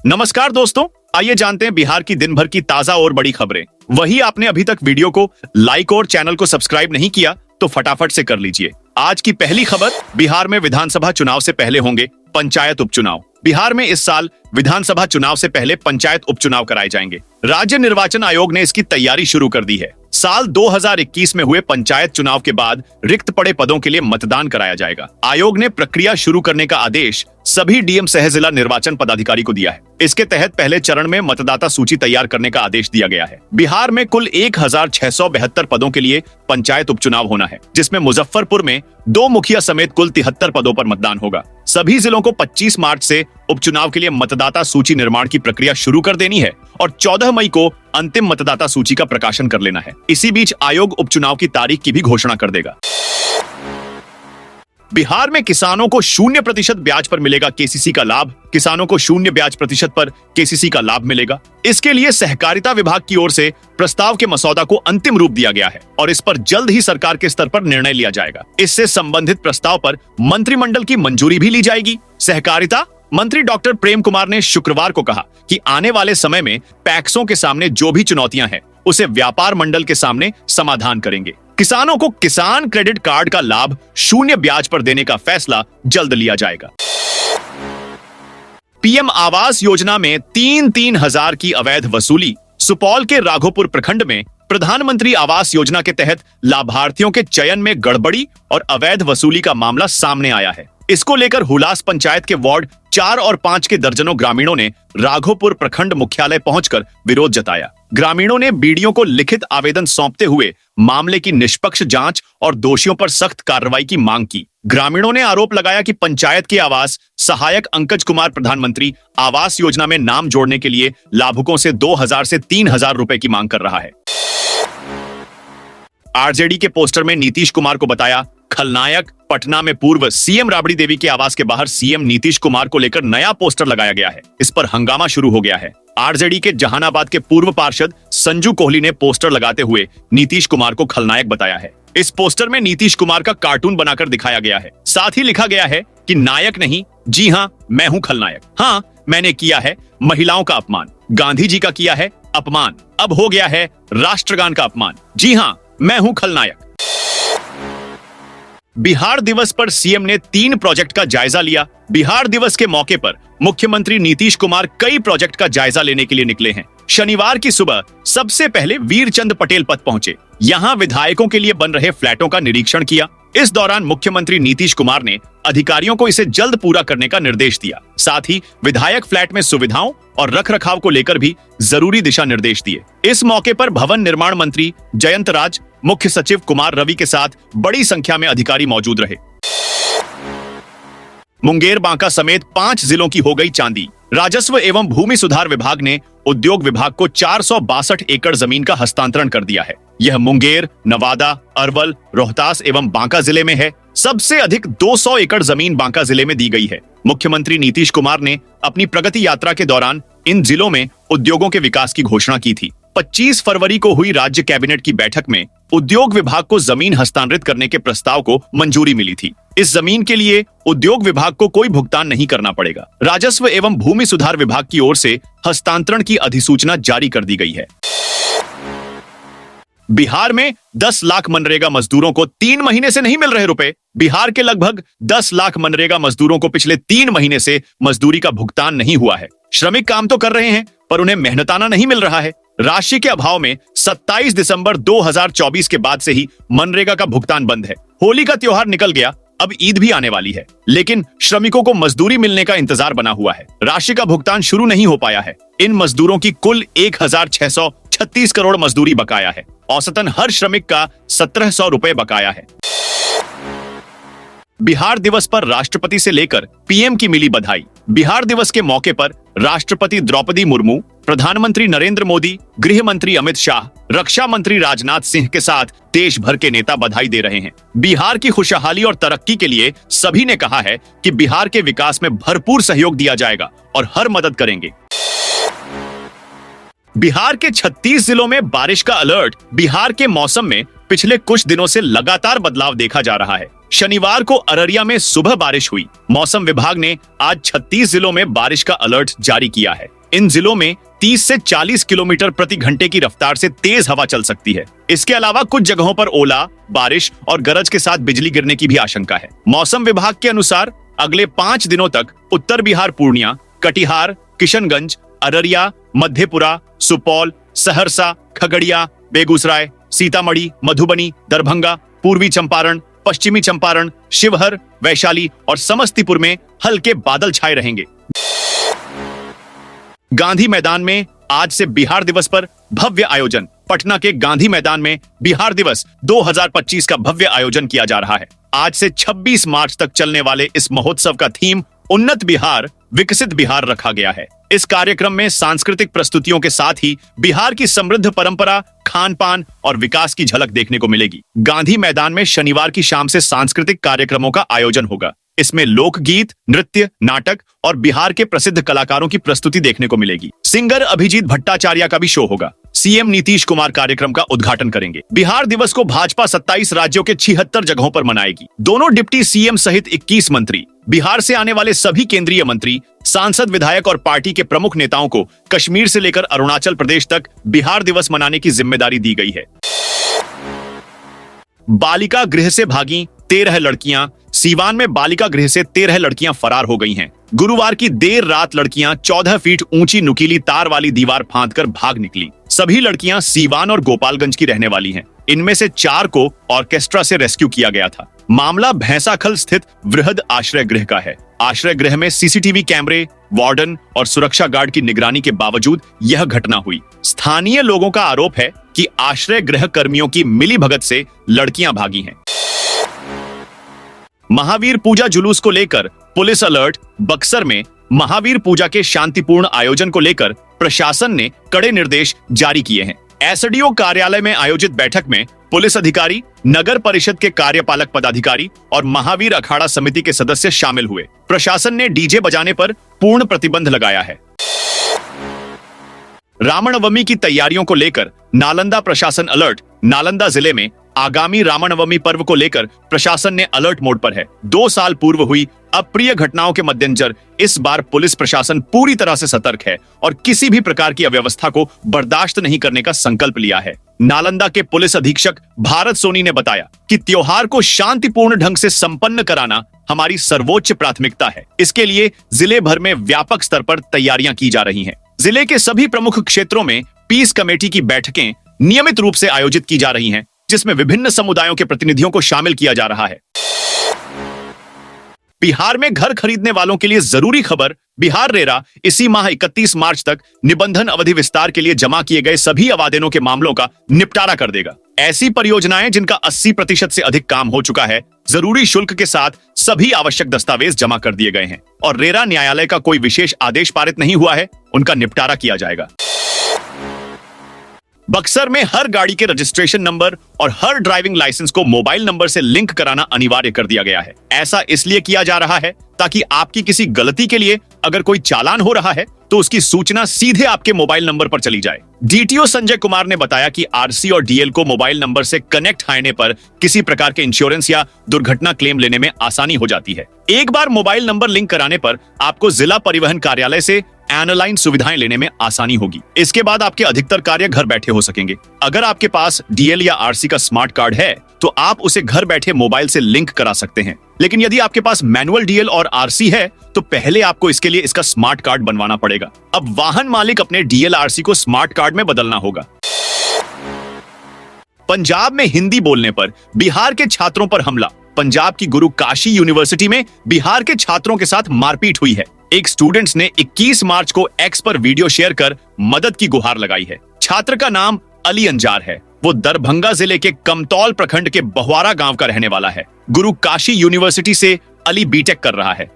नमस्कार दोस्तों, आइए जानते हैं बिहार की दिन भर की ताजा और बड़ी खबरें। वही आपने अभी तक वीडियो को लाइक और चैनल को सब्सक्राइब नहीं किया तो फटाफट से कर लीजिए। आज की पहली खबर, बिहार में विधानसभा चुनाव से पहले होंगे पंचायत उपचुनाव। बिहार में इस साल विधानसभा चुनाव से पहले पंचायत उपचुनाव कराए जाएंगे। राज्य निर्वाचन आयोग ने इसकी तैयारी शुरू कर दी है। साल 2021 में हुए पंचायत चुनाव के बाद रिक्त पड़े पदों के लिए मतदान कराया जाएगा। आयोग ने प्रक्रिया शुरू करने का आदेश सभी डीएम सह जिला निर्वाचन पदाधिकारी को दिया है। इसके तहत पहले चरण में मतदाता सूची तैयार करने का आदेश दिया गया है। बिहार में कुल 1672 पदों के लिए पंचायत उपचुनाव होना है, जिसमें मुजफ्फरपुर में 2 मुखिया समेत कुल 73 पदों पर मतदान होगा। सभी जिलों को 25 मार्च से उपचुनाव के लिए मतदाता सूची निर्माण की प्रक्रिया शुरू कर देनी है और 14 मई को अंतिम मतदाता सूची का प्रकाशन कर लेना है। इसी बीच आयोग उपचुनाव की तारीख की भी घोषणा कर देगा। बिहार में किसानों को 0% ब्याज पर मिलेगा केसीसी का लाभ। किसानों को 0 ब्याज प्रतिशत पर केसीसी का लाभ मिलेगा। इसके लिए सहकारिता विभाग की ओर से प्रस्ताव के मसौदा को अंतिम रूप दिया गया है और इस पर जल्द ही सरकार के स्तर पर निर्णय लिया जाएगा। इससे संबंधित प्रस्ताव पर मंत्रिमंडल की मंजूरी भी ली जाएगी। सहकारिता मंत्री डॉक्टर प्रेम कुमार ने शुक्रवार को कहा कि आने वाले समय में पैक्सों के सामने जो भी चुनौतियां हैं, उसे व्यापार मंडल के सामने समाधान करेंगे। किसानों को किसान क्रेडिट कार्ड का लाभ 0 ब्याज पर देने का फैसला जल्द लिया जाएगा। पीएम आवास योजना में 3-3 हजार की अवैध वसूली। सुपौल के राघोपुर प्रखंड में प्रधानमंत्री आवास योजना के तहत लाभार्थियों के चयन में गड़बड़ी और अवैध वसूली का मामला सामने आया है। इसको लेकर हुलास पंचायत के वार्ड 4 और 5 के दर्जनों ग्रामीणों ने राघोपुर प्रखंड मुख्यालय पहुंचकर विरोध जताया। ग्रामीणों ने बीडीओ को लिखित आवेदन सौंपते हुए मामले की निष्पक्ष जांच और दोषियों पर सख्त कार्रवाई की मांग की। ग्रामीणों ने आरोप लगाया कि पंचायत के आवास सहायक अंकज कुमार प्रधानमंत्री आवास योजना में नाम जोड़ने के लिए लाभुकों से 2000 से 3000 रुपए की मांग कर रहा है। आरजेडी के पोस्टर में नीतीश कुमार को बताया खलनायक। पटना में पूर्व सीएम राबड़ी देवी के आवास के बाहर सीएम नीतीश कुमार को लेकर नया पोस्टर लगाया गया है। इस पर हंगामा शुरू हो गया है। आरजेडी के जहानाबाद के पूर्व पार्षद संजू कोहली ने पोस्टर लगाते हुए नीतीश कुमार को खलनायक बताया है। इस पोस्टर में नीतीश कुमार का कार्टून बनाकर दिखाया गया है। साथ ही लिखा गया है कि नायक नहीं, जी हां, मैं हूं खलनायक। हां, मैंने किया है महिलाओं का अपमान, गांधी जी का किया है अपमान, अब हो गया है राष्ट्रगान का अपमान। जी हां, मैं हूं खलनायक। बिहार दिवस पर सीएम ने 3 प्रोजेक्ट का जायजा लिया। बिहार दिवस के मौके पर मुख्यमंत्री नीतीश कुमार कई प्रोजेक्ट का जायजा लेने के लिए निकले हैं। शनिवार की सुबह सबसे पहले वीरचंद पटेल पथ पहुंचे। यहां विधायकों के लिए बन रहे फ्लैटों का निरीक्षण किया। इस दौरान मुख्यमंत्री नीतीश कुमार ने अधिकारियों को इसे जल्द पूरा करने का निर्देश दिया। साथ ही विधायक फ्लैट में सुविधाओं और रखरखाव को लेकर भी जरूरी दिशा निर्देश दिए। इस मौके पर भवन निर्माण मंत्री जयंत राज, मुख्य सचिव कुमार रवि के साथ बड़ी संख्या में अधिकारी मौजूद रहे। मुंगेर, बांका समेत 5 जिलों की हो गई चांदी। राजस्व एवं भूमि सुधार विभाग ने उद्योग विभाग को 462 एकड़ जमीन का हस्तांतरण कर दिया है। यह मुंगेर, नवादा, अरवल, रोहतास एवं बांका जिले में है। सबसे अधिक 200 एकड़ जमीन बांका जिले में दी गई है। मुख्यमंत्री नीतीश कुमार ने अपनी प्रगति यात्रा के दौरान इन जिलों में उद्योगों के विकास की घोषणा की थी। 25 फरवरी को हुई राज्य कैबिनेट की बैठक में उद्योग विभाग को जमीन हस्तांतरित करने के प्रस्ताव को मंजूरी मिली थी। इस जमीन के लिए उद्योग विभाग को कोई भुगतान नहीं करना पड़ेगा। राजस्व एवं भूमि सुधार विभाग की ओर से हस्तांतरण की अधिसूचना जारी कर दी गई है। बिहार में 10 लाख मनरेगा मजदूरों को 3 महीने से नहीं मिल रहे रुपए। बिहार के लगभग 10 लाख मनरेगा मजदूरों को पिछले 3 महीने से मजदूरी का भुगतान नहीं हुआ है। श्रमिक काम तो कर रहे हैं, पर उन्हें मेहनताना नहीं मिल रहा है। राशि के अभाव में 27 दिसंबर 2024 के बाद से ही मनरेगा का भुगतान बंद है। होली का त्योहार निकल गया, अब ईद भी आने वाली है, लेकिन श्रमिकों को मजदूरी मिलने का इंतजार बना हुआ है। राशि का भुगतान शुरू नहीं हो पाया है। इन मजदूरों की कुल 1636 करोड़ मजदूरी बकाया है। औसतन हर श्रमिक का 1700 रुपए बकाया है। बिहार दिवस पर राष्ट्रपति से लेकर पीएम की मिली बधाई। बिहार दिवस के मौके पर राष्ट्रपति द्रौपदी मुर्मू, प्रधानमंत्री नरेंद्र मोदी, गृह मंत्री अमित शाह, रक्षा मंत्री राजनाथ सिंह के साथ देश भर के नेता बधाई दे रहे हैं। बिहार की खुशहाली और तरक्की के लिए सभी ने कहा है कि बिहार के विकास में भरपूर सहयोग दिया जाएगा और हर मदद करेंगे। बिहार के 36 जिलों में बारिश का अलर्ट। बिहार के मौसम में पिछले कुछ दिनों से लगातार बदलाव देखा जा रहा है। शनिवार को अररिया में सुबह बारिश हुई। मौसम विभाग ने आज 36 जिलों में बारिश का अलर्ट जारी किया है। इन जिलों में 30 से 40 किलोमीटर प्रति घंटे की रफ्तार से तेज हवा चल सकती है। इसके अलावा कुछ जगहों पर ओला, बारिश और गरज के साथ बिजली गिरने की भी आशंका है। मौसम विभाग के अनुसार अगले 5 दिनों तक उत्तर बिहार, पूर्णिया, कटिहार, किशनगंज, अररिया, मधेपुरा, सुपौल, सहरसा, खगड़िया, बेगूसराय, सीतामढ़ी, मधुबनी, दरभंगा, पूर्वी चंपारण, पश्चिमी चंपारण, शिवहर, वैशाली और समस्तीपुर में हल्के बादल छाए रहेंगे। गांधी मैदान में आज से बिहार दिवस पर भव्य आयोजन। पटना के गांधी मैदान में बिहार दिवस 2025 का भव्य आयोजन किया जा रहा है। आज से 26 मार्च तक चलने वाले इस महोत्सव का थीम उन्नत बिहार, विकसित बिहार रखा गया है। इस कार्यक्रम में सांस्कृतिक प्रस्तुतियों के साथ ही बिहार की समृद्ध परंपरा, खान पान और विकास की झलक देखने को मिलेगी। गांधी मैदान में शनिवार की शाम से सांस्कृतिक कार्यक्रमों का आयोजन होगा। इसमें लोकगीत, नृत्य, नाटक और बिहार के प्रसिद्ध कलाकारों की प्रस्तुति देखने को मिलेगी। सिंगर अभिजीत भट्टाचार्य का भी शो होगा। सीएम नीतीश कुमार कार्यक्रम का उद्घाटन करेंगे। बिहार दिवस को भाजपा 27 राज्यों के 76 जगहों पर मनाएगी। दोनों डिप्टी सीएम सहित 21 मंत्री, बिहार से आने वाले सभी केंद्रीय मंत्री, सांसद, विधायक और पार्टी के प्रमुख नेताओं को कश्मीर से लेकर अरुणाचल प्रदेश तक बिहार दिवस मनाने की जिम्मेदारी दी गई है। बालिका गृह से भागी 13 लड़कियां। सीवान में बालिका गृह से 13 लड़कियां फरार हो गई हैं। गुरुवार की देर रात लड़कियां 14 फीट ऊंची नुकीली तार वाली दीवार फांदकर भाग निकली। सभी लड़कियां सीवान और गोपालगंज की रहने वाली हैं। इनमें से 4 को ऑर्केस्ट्रा से रेस्क्यू किया गया था। मामला भैंसाखल स्थित वृहद आश्रय गृह का है। आश्रय गृह में सीसीटीवी कैमरे, वार्डन और सुरक्षा गार्ड की निगरानी के बावजूद यह घटना हुई। स्थानीय लोगों का आरोप है कि आश्रय गृह कर्मियों की मिलीभगत से लड़कियां भागी हैं। महावीर पूजा जुलूस को लेकर पुलिस अलर्ट। बक्सर में महावीर पूजा के शांतिपूर्ण आयोजन को लेकर प्रशासन ने कड़े निर्देश जारी किए हैं। एसडीओ कार्यालय में आयोजित बैठक में पुलिस अधिकारी, नगर परिषद के कार्यपालक पदाधिकारी और महावीर अखाड़ा समिति के सदस्य शामिल हुए। प्रशासन ने डीजे बजाने पर पूर्ण प्रतिबंध लगाया है। रामनवमी की तैयारियों को लेकर नालंदा प्रशासन अलर्ट। नालंदा जिले में आगामी रामनवमी पर्व को लेकर प्रशासन ने अलर्ट मोड पर है। 2 साल पूर्व हुई अप्रिय घटनाओं के मद्देनजर इस बार पुलिस प्रशासन पूरी तरह से सतर्क है और किसी भी प्रकार की अव्यवस्था को बर्दाश्त नहीं करने का संकल्प लिया है। नालंदा के पुलिस अधीक्षक भारत सोनी ने बताया कि त्योहार को शांतिपूर्ण ढंग से संपन्न कराना हमारी सर्वोच्च प्राथमिकता है। इसके लिए जिले भर में व्यापक स्तर पर तैयारियां की जा रही हैं। जिले के सभी प्रमुख क्षेत्रों में पीस कमेटी की बैठकें नियमित रूप से आयोजित की जा रही हैं, जिसमें विभिन्न समुदायों के प्रतिनिधियों को शामिल किया जा रहा है। बिहार में घर खरीदने वालों के लिए जरूरी खबर। बिहार रेरा इसी माह 31 मार्च तक निबंधन अवधि विस्तार के लिए जमा किए गए सभी आवेदनों के मामलों का निपटारा कर देगा। ऐसी परियोजनाएं जिनका 80% से अधिक काम हो चुका है, जरूरी शुल्क के साथ सभी आवश्यक दस्तावेज जमा कर दिए गए हैं और रेरा न्यायालय का कोई विशेष आदेश पारित नहीं हुआ है, उनका निपटारा किया जाएगा। बक्सर में हर गाड़ी के रजिस्ट्रेशन नंबर और हर ड्राइविंग लाइसेंस को मोबाइल नंबर से लिंक कराना अनिवार्य कर दिया गया है। ऐसा इसलिए किया जा रहा है ताकि आपकी किसी गलती के लिए अगर कोई चालान हो रहा है तो उसकी सूचना सीधे आपके मोबाइल नंबर पर चली जाए। डीटीओ संजय कुमार ने बताया कि आरसी और डीएल को मोबाइल नंबर से कनेक्ट होने पर किसी प्रकार के इंश्योरेंस या दुर्घटना क्लेम लेने में आसानी हो जाती है। एक बार मोबाइल नंबर लिंक कराने पर आपको जिला परिवहन कार्यालय से ऑनलाइन सुविधाएं लेने में आसानी होगी। इसके बाद आपके अधिकतर कार्य घर बैठे हो सकेंगे। अगर आपके पास डीएल या आरसी का स्मार्ट कार्ड है तो आप उसे घर बैठे मोबाइल से लिंक करा सकते हैं। लेकिन यदि आपके पास मैनुअल डीएल और आरसी है तो पहले आपको इसके लिए इसका स्मार्ट कार्ड बनवाना पड़ेगा। अब वाहन मालिक अपने डीएल आरसी को स्मार्ट कार्ड में बदलना होगा। पंजाब में हिंदी बोलने पर बिहार के छात्रों पर हमला। पंजाब की गुरु काशी यूनिवर्सिटी में बिहार के छात्रों के साथ मारपीट हुई है। एक स्टूडेंट्स ने 21 मार्च को एक्स पर वीडियो शेयर कर मदद की गुहार लगाई है। छात्र का नाम अली अंजार है। वो दरभंगा जिले के कमतौल प्रखंड के बहुआरा गांव का रहने वाला है। गुरु काशी यूनिवर्सिटी से अली बीटेक कर रहा है।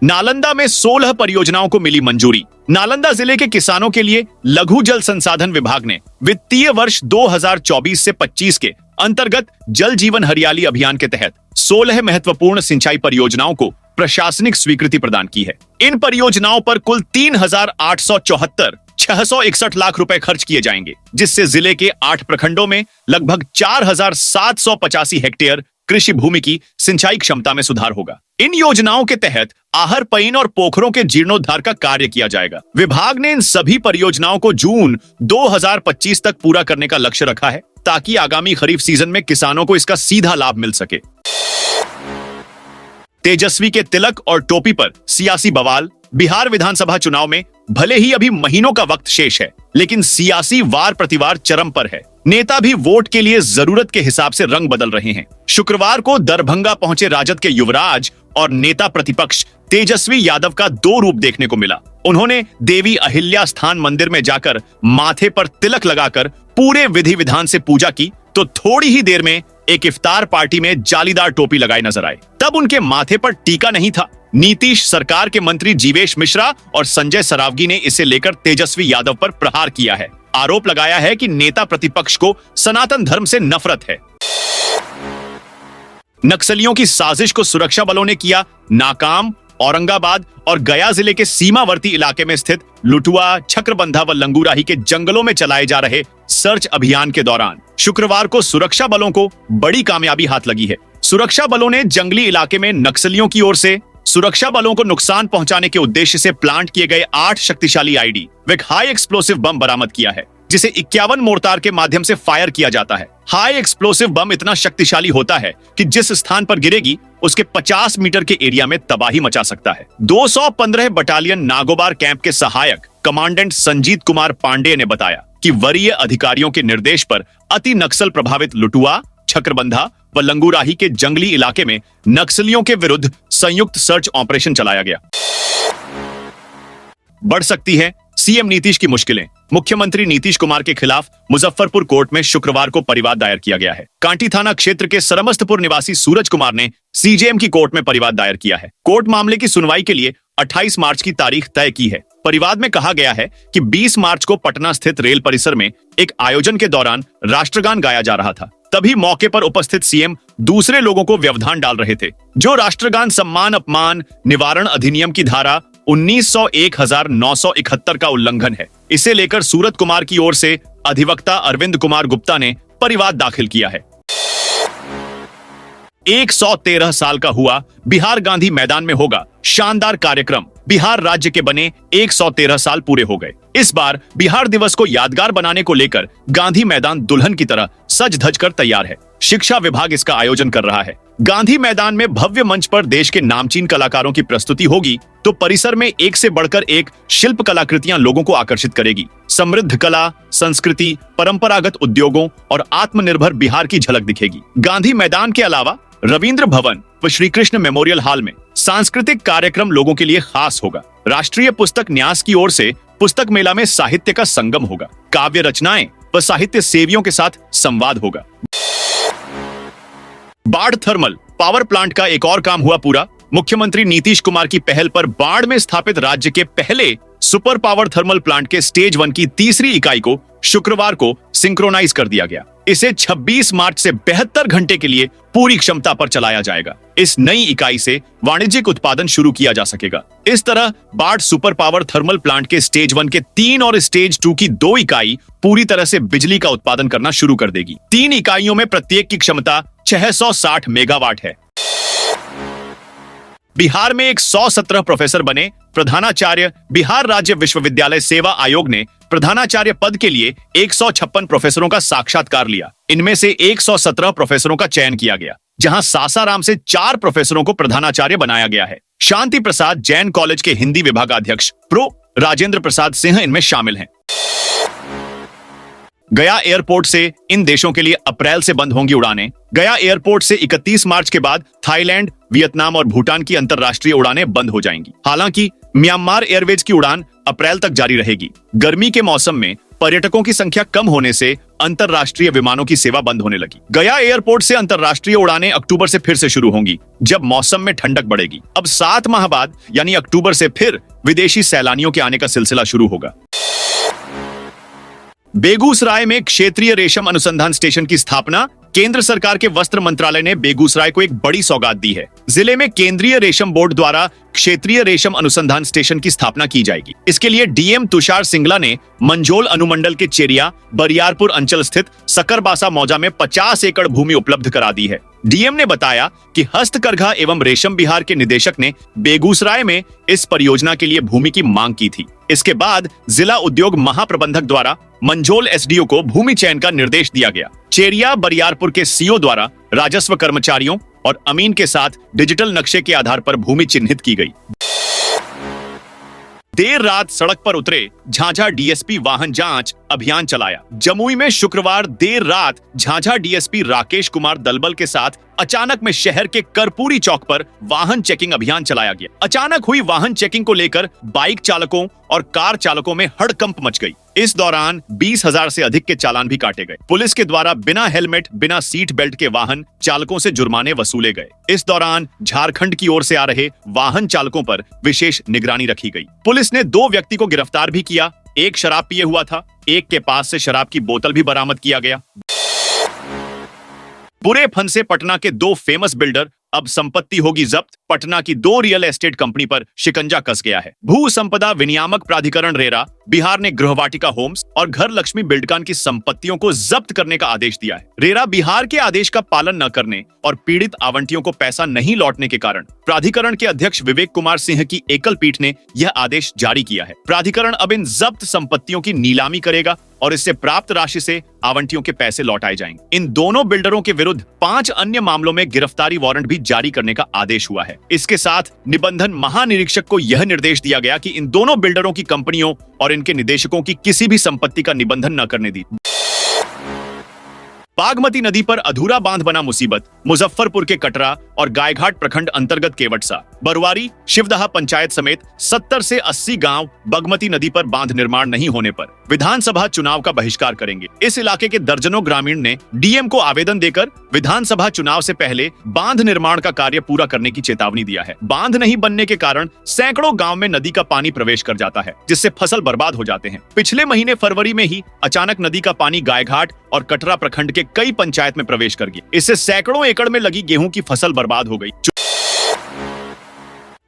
नालंदा में 16 परियोजनाओं को मिली मंजूरी। नालंदा जिले के किसानों के लिए लघु जल संसाधन विभाग ने वित्तीय वर्ष 2024 से 25 के अंतर्गत जल जीवन हरियाली अभियान के तहत 16 महत्वपूर्ण सिंचाई परियोजनाओं को प्रशासनिक स्वीकृति प्रदान की है। इन परियोजनाओं पर कुल 3,874 661 लाख रुपए खर्च किए जाएंगे, जिससे जिले के 8 प्रखंडों में लगभग 4785 हेक्टेयर कृषि भूमि की सिंचाई क्षमता में सुधार होगा। इन योजनाओं के तहत आहर पईन और पोखरों के जीर्णोद्धार का कार्य किया जाएगा। विभाग ने इन सभी परियोजनाओं को जून 2025 तक पूरा करने का लक्ष्य रखा है, ताकि आगामी खरीफ सीजन में किसानों को इसका सीधा लाभ मिल सके। तेजस्वी के तिलक और टोपी पर सियासी बवाल। बिहार विधानसभा चुनाव में भले ही अभी महीनों का वक्त शेष है, लेकिन सियासी वार प्रतिवार चरम पर है। नेता भी वोट के लिए जरूरत के हिसाब से रंग बदल रहे हैं। शुक्रवार को दरभंगा पहुंचे राजद के युवराज और नेता प्रतिपक्ष तेजस्वी यादव का दो रूप देखने को मिला। उन्होंने देवी अहिल्या स्थान मंदिर में जाकर माथे पर तिलक लगाकर पूरे विधि विधान से पूजा की, तो थोड़ी ही देर में एक इफ्तार पार्टी में जालीदार टोपी लगाए नजर आए। तब उनके माथे पर टीका नहीं था। नीतीश सरकार के मंत्री जीवेश मिश्रा और संजय सरावगी ने इसे लेकर तेजस्वी यादव पर प्रहार किया है। आरोप लगाया है कि नेता प्रतिपक्ष को सनातन धर्म से नफरत है। नक्सलियों की साजिश को सुरक्षा बलों ने किया नाकाम। औरंगाबाद और गया जिले के सीमावर्ती इलाके में स्थित लुटुआ, छक्रबंधा व लंगूराही के जंगलों में चलाए जा रहे सर्च अभियान के दौरान शुक्रवार को सुरक्षा बलों को बड़ी कामयाबी हाथ लगी है। सुरक्षा बलों ने जंगली इलाके में नक्सलियों की ओर से सुरक्षा बलों को नुकसान पहुंचाने के उद्देश्य से प्लांट किए गए 8 शक्तिशाली आईडी व हाई एक्सप्लोसिव बम बरामद किया है, जिसे 51 मोर्टार के माध्यम से फायर किया जाता है। हाई एक्सप्लोसिव बम इतना शक्तिशाली होता है कि जिस स्थान पर गिरेगी उसके 50 मीटर के एरिया में तबाही मचा सकता है। 215 बटालियन नागोबार कैंप के सहायक कमांडेंट संजीत कुमार पांडे ने बताया कि वरीय अधिकारियों के निर्देश पर अति नक्सल प्रभावित लुटुआ, छक्रबंधा व लंगूराही के जंगली इलाके में नक्सलियों के विरुद्ध संयुक्त सर्च ऑपरेशन चलाया गया। बढ़ सकती है सीएम नीतीश की मुश्किलें। मुख्यमंत्री नीतीश कुमार के खिलाफ मुजफ्फरपुर कोर्ट में शुक्रवार को परिवाद दायर किया गया है। कांटी थाना क्षेत्र के सरमस्तपुर निवासी सूरज कुमार ने सीजेएम की कोर्ट में परिवाद दायर किया है। कोर्ट मामले की सुनवाई के लिए 28 मार्च की तारीख तय की है। परिवाद में कहा गया है कि 20 मार्च को पटना स्थित रेल परिसर में एक आयोजन के दौरान राष्ट्रगान गाया जा रहा था। तभी मौके पर उपस्थित सीएम दूसरे लोगों को व्यवधान डाल रहे थे, जो राष्ट्रगान सम्मान अपमान निवारण अधिनियम की धारा 1901,971 का उल्लंघन है। इसे लेकर सूरज कुमार की ओर से अधिवक्ता अरविंद कुमार गुप्ता ने परिवाद दाखिल किया है। 113 साल का हुआ बिहार गांधी मैदान में होगा शानदार कार्यक्रम। बिहार राज्य के बने 113 साल पूरे हो गए। इस बार बिहार दिवस को यादगार बनाने को लेकर गांधी मैदान दुल्हन की तरह सज धज कर तैयार है। शिक्षा विभाग इसका आयोजन कर रहा है। गांधी मैदान में भव्य मंच पर देश के नामचीन कलाकारों की प्रस्तुति होगी, तो परिसर में एक से बढ़कर एक शिल्प कलाकृतियां लोगों को आकर्षित करेगी। समृद्ध कला, संस्कृति, परंपरागत उद्योगों और आत्मनिर्भर बिहार की झलक दिखेगी। गांधी मैदान के अलावा रविंद्र भवन व श्री कृष्ण मेमोरियल हॉल में सांस्कृतिक कार्यक्रम लोगों के लिए खास होगा। राष्ट्रीय पुस्तक न्यास की ओर से पुस्तक मेला में साहित्य का संगम होगा। काव्य रचनाएं व साहित्य सेवियों के साथ संवाद होगा। बाढ़ थर्मल पावर प्लांट का एक और काम हुआ पूरा। मुख्यमंत्री नीतीश कुमार की पहल पर बाढ़ में स्थापित राज्य के पहले सुपर पावर थर्मल प्लांट के स्टेज 1 की तीसरी इकाई को शुक्रवार को सिंक्रोनाइज कर दिया गया। इसे 26 मार्च से 72 घंटे के लिए पूरी क्षमता पर चलाया जाएगा। इस नई इकाई से वाणिज्यिक उत्पादन शुरू किया जा सकेगा। इस तरह बाढ़ सुपर पावर थर्मल प्लांट के स्टेज 1 के 3 और स्टेज 2 की 2 इकाई पूरी तरह से बिजली का उत्पादन करना शुरू कर देगी। 3 इकाइयों में प्रत्येक की क्षमता 660 मेगावाट है। बिहार में 117 प्रोफेसर बने प्रधानाचार्य। बिहार राज्य विश्वविद्यालय सेवा आयोग ने प्रधानाचार्य पद के लिए 156 प्रोफेसरों का साक्षात्कार लिया। इनमें से 117 प्रोफेसरों का चयन किया गया, जहां सासाराम से 4 प्रोफेसरों को प्रधानाचार्य बनाया गया है। शांति प्रसाद जैन कॉलेज के हिंदी विभागाध्यक्ष प्रो राजेंद्र प्रसाद सिंह इनमें शामिल हैं। गया एयरपोर्ट से इन देशों के लिए अप्रैल से बंद होंगी उड़ानें। गया एयरपोर्ट से 31 मार्च के बाद थाईलैंड, वियतनाम और भूटान की अंतर्राष्ट्रीय उड़ानें बंद हो जाएंगी। हालांकि म्यांमार एयरवेज की उड़ान अप्रैल तक जारी रहेगी। गर्मी के मौसम में पर्यटकों की संख्या कम होने से अंतर्राष्ट्रीय विमानों की सेवा बंद होने लगी। गया एयरपोर्ट से अंतर्राष्ट्रीय उड़ानें अक्टूबर से फिर से शुरू होंगी, जब मौसम में ठंडक बढ़ेगी। अब 7 माह बाद यानी अक्टूबर से फिर विदेशी सैलानियों के आने का सिलसिला शुरू होगा। बेगूसराय में क्षेत्रीय रेशम अनुसंधान स्टेशन की स्थापना केंद्र सरकार के वस्त्र मंत्रालय ने बेगूसराय को एक बड़ी सौगात दी है। जिले में केंद्रीय रेशम बोर्ड द्वारा क्षेत्रीय रेशम अनुसंधान स्टेशन की स्थापना की जाएगी। इसके लिए डीएम तुषार सिंगला ने मंझोल अनुमंडल के चेरिया बरियारपुर अंचल स्थित सकरबासा मौजा में 50 एकड़ भूमि उपलब्ध करा दी है। डीएम ने बताया कि हस्तकरघा एवं रेशम विहार के निदेशक ने बेगूसराय में इस परियोजना के लिए भूमि की मांग की थी। इसके बाद जिला उद्योग महाप्रबंधक द्वारा मंझोल एसडीओ को भूमि चयन का निर्देश दिया गया। चेरिया बरियारपुर के सीओ द्वारा राजस्व कर्मचारियों और अमीन के साथ डिजिटल नक्शे के आधार पर भूमि चिन्हित की गई। देर रात सड़क पर उतरे झाझा डीएसपी वाहन जांच अभियान चलाया। जमुई में शुक्रवार देर रात झाझा डीएसपी राकेश कुमार दलबल के साथ अचानक में शहर के करपूरी चौक पर वाहन चेकिंग अभियान चलाया गया। अचानक हुई वाहन चेकिंग को लेकर बाइक चालकों और कार चालकों में हड़कंप मच गई। इस दौरान 20,000 से अधिक के चालान भी काटे गए। पुलिस के द्वारा बिना हेलमेट बिना सीट बेल्ट के वाहन चालकों से जुर्माने वसूले गए। इस दौरान झारखंड की ओर से आ रहे वाहन चालकों पर विशेष निगरानी रखी गई। पुलिस ने 2 व्यक्ति को गिरफ्तार भी किया। एक शराब पिए हुआ था, एक के पास से शराब की बोतल भी बरामद किया गया। बुरे फंसे पटना के 2 फेमस बिल्डर, अब संपत्ति होगी जब्त। पटना की 2 रियल एस्टेट कंपनी पर शिकंजा कस गया है। भू संपदा विनियामक प्राधिकरण रेरा बिहार ने गृहवाटिका होम्स और घर लक्ष्मी बिल्डकॉन की संपत्तियों को जब्त करने का आदेश दिया है। रेरा बिहार के आदेश का पालन न करने और पीड़ित आवंटियों को पैसा नहीं लौटने के कारण प्राधिकरण के अध्यक्ष विवेक कुमार सिंह की एकल पीठ ने यह आदेश जारी किया है। प्राधिकरण अब इन जब्त संपत्तियों की नीलामी करेगा और इससे प्राप्त राशि से आवंटियों के पैसे लौटाए जाएंगे। इन दोनों बिल्डरों के विरुद्ध 5 अन्य मामलों में गिरफ्तारी वारंट भी जारी करने का आदेश हुआ है। इसके साथ निबंधन महानिरीक्षक को यह निर्देश दिया गया कि इन दोनों बिल्डरों की कंपनियों और इनके निदेशकों की किसी भी संपत्ति का निबंधन न करने दी। बागमती नदी पर अधूरा बांध बना मुसीबत। मुजफ्फरपुर के कटरा और गायघाट प्रखंड अंतर्गत केवटसा, बरुआरी, शिवदहा पंचायत समेत 70 से 80 गांव बागमती नदी पर बांध निर्माण नहीं होने पर विधानसभा चुनाव का बहिष्कार करेंगे। इस इलाके के दर्जनों ग्रामीण ने डीएम को आवेदन देकर विधानसभा चुनाव से पहले बांध निर्माण का कार्य पूरा करने की चेतावनी दिया है। बांध नहीं बनने के कारण सैकड़ों गाँव में नदी का पानी प्रवेश कर जाता है, जिससे फसल बर्बाद हो जाते हैं। पिछले महीने फरवरी में ही अचानक नदी का पानी गायघाट और कटरा प्रखंड के कई पंचायत में प्रवेश कर गया। इससे सैकड़ों एकड़ में लगी गेहूं की फसल बर्बाद हो गई।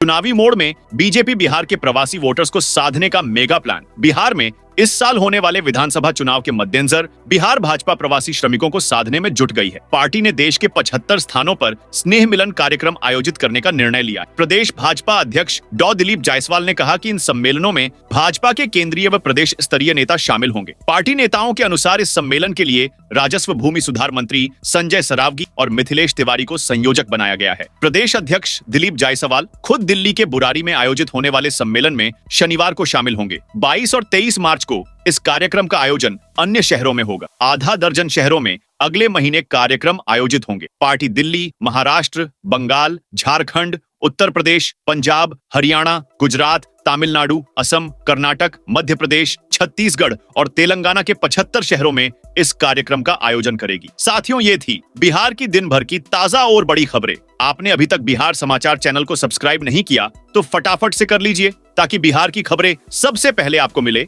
चुनावी मोड़ में बीजेपी बिहार के प्रवासी वोटर्स को साधने का मेगा प्लान। बिहार में इस साल होने वाले विधानसभा चुनाव के मद्देनजर बिहार भाजपा प्रवासी श्रमिकों को साधने में जुट गई है। पार्टी ने देश के 75 स्थानों पर स्नेह मिलन कार्यक्रम आयोजित करने का निर्णय लिया है। प्रदेश भाजपा अध्यक्ष डॉ दिलीप जायसवाल ने कहा कि इन सम्मेलनों में भाजपा के केंद्रीय व प्रदेश स्तरीय नेता शामिल होंगे। पार्टी नेताओं के अनुसार इस सम्मेलन के लिए राजस्व भूमि सुधार मंत्री संजय सरावगी और मिथिलेश तिवारी को संयोजक बनाया गया है। प्रदेश अध्यक्ष दिलीप जायसवाल खुद दिल्ली के बुरारी में आयोजित होने वाले सम्मेलन में शनिवार को शामिल होंगे। 22 और 23 मार्च को इस कार्यक्रम का आयोजन अन्य शहरों में होगा। आधा दर्जन शहरों में अगले महीने कार्यक्रम आयोजित होंगे। पार्टी दिल्ली, महाराष्ट्र, बंगाल, झारखंड, उत्तर प्रदेश, पंजाब, हरियाणा, गुजरात, तमिलनाडु, असम, कर्नाटक, मध्य प्रदेश, छत्तीसगढ़ और तेलंगाना के 75 शहरों में इस कार्यक्रम का आयोजन करेगी। साथियों, ये थी बिहार की दिन भर की ताजा और बड़ी खबरें। आपने अभी तक बिहार समाचार चैनल को सब्सक्राइब नहीं किया तो फटाफट से कर लीजिए, ताकि बिहार की खबरें सबसे पहले आपको मिले।